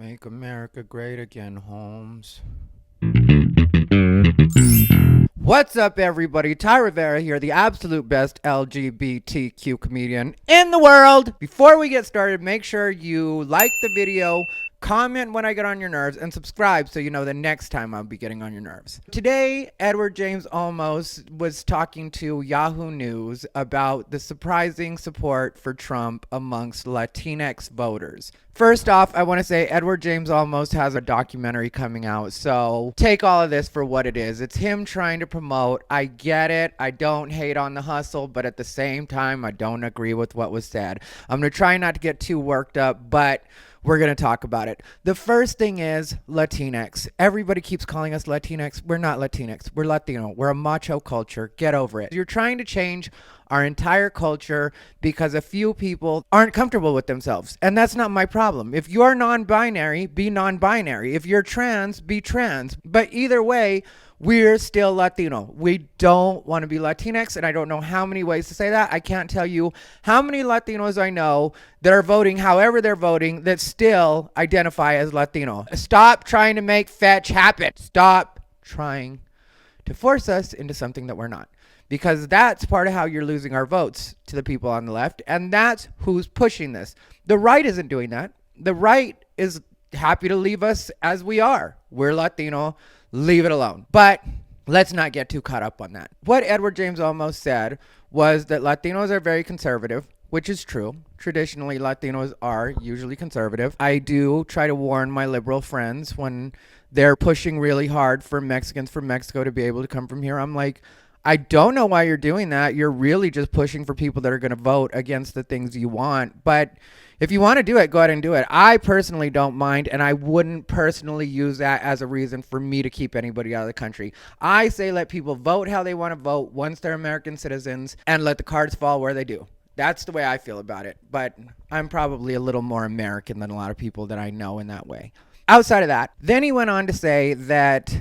Make America great again, Holmes. What's up, everybody? Rivera here, the absolute best LGBTQ comedian in the world. Before we get started, make sure you like the video, comment when I get on your nerves, and subscribe so you know the next time I'll be getting on your nerves. Today, Edward James Olmos was talking to Yahoo News about the surprising support for Trump amongst Latinx voters. First off, I want to say Edward James Olmos has a documentary coming out, so take all of this for what it is. It's him trying to promote. I get it. I don't hate on the hustle, but at the same time, I don't agree with what was said. I'm going to try not to get too worked up, but we're going to talk about it. The first thing is Latinx. Everybody keeps calling us Latinx. We're not Latinx. We're Latino. We're a macho culture. Get over it. You're trying to change our entire culture because a few people aren't comfortable with themselves. And that's not my problem. If you're non-binary, be non-binary. If you're trans, be trans. But either way, we're still Latino. We don't want to be Latinx, and I don't know how many ways to say that. I can't tell you how many Latinos I know that are voting however they're voting that still identify as Latino. Stop trying to make fetch happen. Stop trying to force us into something that we're not. Because that's part of how you're losing our votes to the people on the left, and that's who's pushing this. The right isn't doing that. The right is happy to leave us as we are. We're Latino. Leave it alone. But let's not get too caught up on that. What Edward James Olmos said was that Latinos are very conservative, which is true. Traditionally, Latinos are usually conservative. I do try to warn my liberal friends when they're pushing really hard for Mexicans from Mexico to be able to come from here. I'm like, I don't know why you're doing that. You're really just pushing for people that are going to vote against the things you want. But if you want to do it, go ahead and do it. I personally don't mind, and I wouldn't personally use that as a reason for me to keep anybody out of the country. I say let people vote how they want to vote once they're American citizens, and let the cards fall where they do. That's the way I feel about it. But I'm probably a little more American than a lot of people that I know in that way. Outside of that, then he went on to say that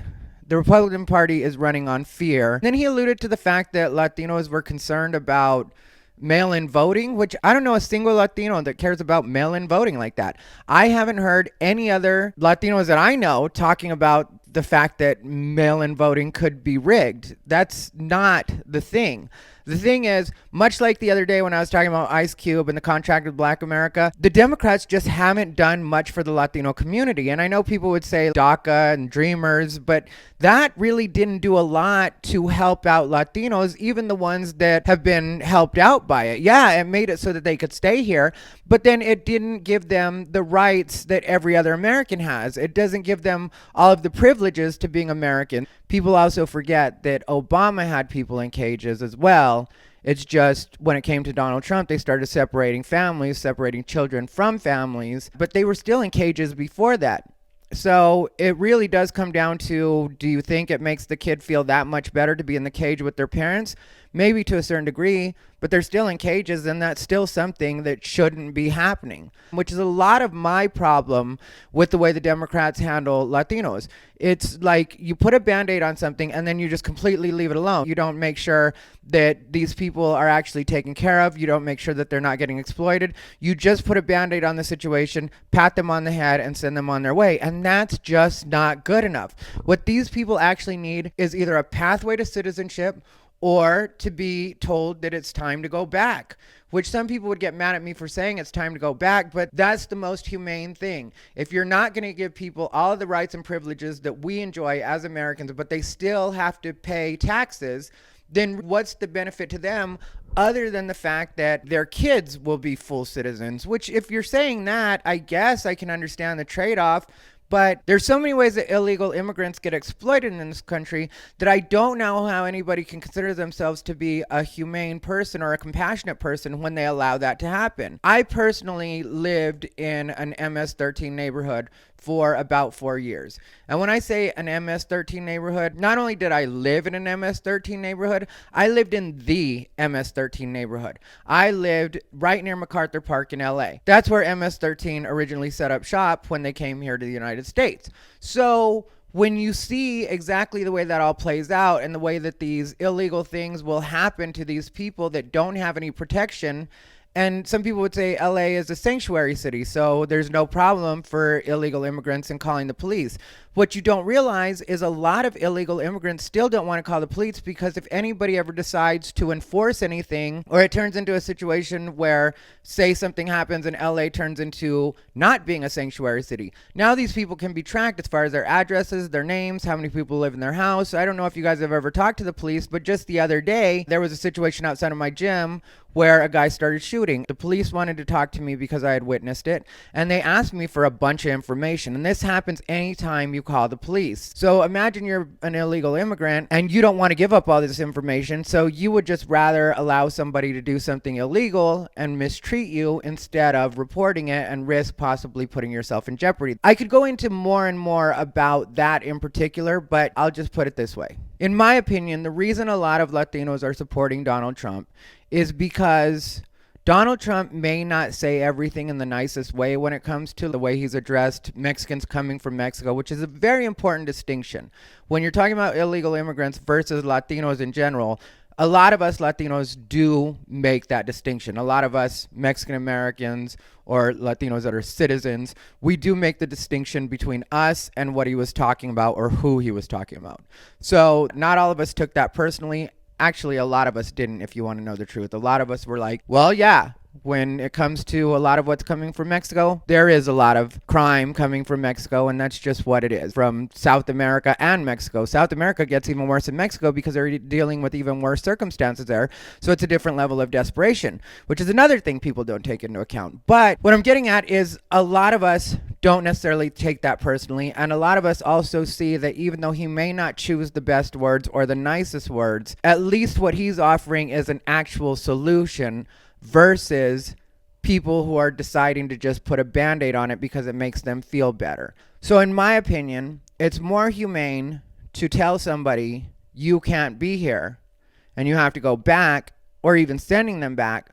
the Republican Party is running on fear. Then he alluded to the fact that Latinos were concerned about mail-in voting, which I don't know a single Latino that cares about mail-in voting like that. I haven't heard any other Latinos that I know talking about the fact that mail-in voting could be rigged. That's not the thing. The thing is, much like the other day when I was talking about Ice Cube and the contract with Black America, the Democrats just haven't done much for the Latino community. And I know people would say DACA and Dreamers, but that really didn't do a lot to help out Latinos, even the ones that have been helped out by it. Yeah, it made it so that they could stay here, but then it didn't give them the rights that every other American has. It doesn't give them all of the privileges to being American. People also forget that Obama had people in cages as well. It's just when it came to Donald Trump, they started separating families, separating children from families, but they were still in cages before that. So it really does come down to, do you think it makes the kid feel that much better to be in the cage with their parents? Maybe to a certain degree, but they're still in cages, and that's still something that shouldn't be happening, which is a lot of my problem with the way the Democrats handle Latinos. It's like you put a Band-Aid on something and then you just completely leave it alone. You don't make sure that these people are actually taken care of. You don't make sure that they're not getting exploited. You just put a Band-Aid on the situation, pat them on the head, and send them on their way. And that's just not good enough. What these people actually need is either a pathway to citizenship or to be told that it's time to go back, which some people would get mad at me for saying it's time to go back, but that's the most humane thing. If you're not going to give people all of the rights and privileges that we enjoy as Americans, but they still have to pay taxes, then what's the benefit to them other than the fact that their kids will be full citizens? Which, if you're saying that, I guess I can understand the trade-off. But there's so many ways that illegal immigrants get exploited in this country that I don't know how anybody can consider themselves to be a humane person or a compassionate person when they allow that to happen. I personally lived in an MS-13 neighborhood for about 4 years. And when I say an MS-13 neighborhood, not only did I live in an MS-13 neighborhood, I lived in the MS-13 neighborhood. I lived right near MacArthur Park in LA. That's where MS-13 originally set up shop when they came here to the United States. So when you see exactly the way that all plays out and the way that these illegal things will happen to these people that don't have any protection, And some people would say LA is a sanctuary city, so there's no problem for illegal immigrants in calling the police. What you don't realize is a lot of illegal immigrants still don't want to call the police, because if anybody ever decides to enforce anything, or it turns into a situation where, say, something happens and LA turns into not being a sanctuary city, now these people can be tracked as far as their addresses, their names, how many people live in their house. I don't know if you guys have ever talked to the police, but just the other day, there was a situation outside of my gym where a guy started shooting. The police wanted to talk to me because I had witnessed it, and they asked me for a bunch of information. And this happens anytime you call the police. So imagine you're an illegal immigrant and you don't want to give up all this information, so you would just rather allow somebody to do something illegal and mistreat you instead of reporting it and risk possibly putting yourself in jeopardy. I could go into more and more about that in particular, but I'll just put it this way. In my opinion, the reason a lot of Latinos are supporting Donald Trump is because Donald Trump may not say everything in the nicest way when it comes to the way he's addressed Mexicans coming from Mexico, which is a very important distinction. When you're talking about illegal immigrants versus Latinos in general, a lot of us Latinos do make that distinction. A lot of us Mexican Americans or Latinos that are citizens, we do make the distinction between us and what he was talking about or who he was talking about. So not all of us took that personally. Actually, a lot of us didn't, if you want to know the truth. A lot of us were like, well, yeah, when it comes to a lot of what's coming from Mexico, there is a lot of crime coming from Mexico, and that's just what it is. From South America and Mexico. South America gets even worse than Mexico because they're dealing with even worse circumstances there. So it's a different level of desperation, which is another thing people don't take into account. But what I'm getting at is a lot of us don't necessarily take that personally, and a lot of us also see that even though he may not choose the best words or the nicest words, at least what he's offering is an actual solution versus people who are deciding to just put a band-aid on it because it makes them feel better. So in my opinion, it's more humane to tell somebody you can't be here and you have to go back, or even sending them back,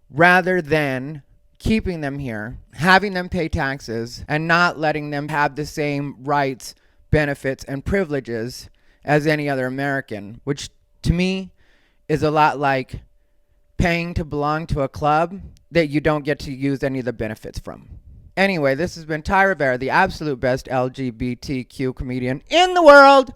rather than keeping them here, having them pay taxes, and not letting them have the same rights, benefits, and privileges as any other American, which to me is a lot like paying to belong to a club that you don't get to use any of the benefits from. Anyway, this has been Ty Rivera, the absolute best LGBTQ comedian in the world.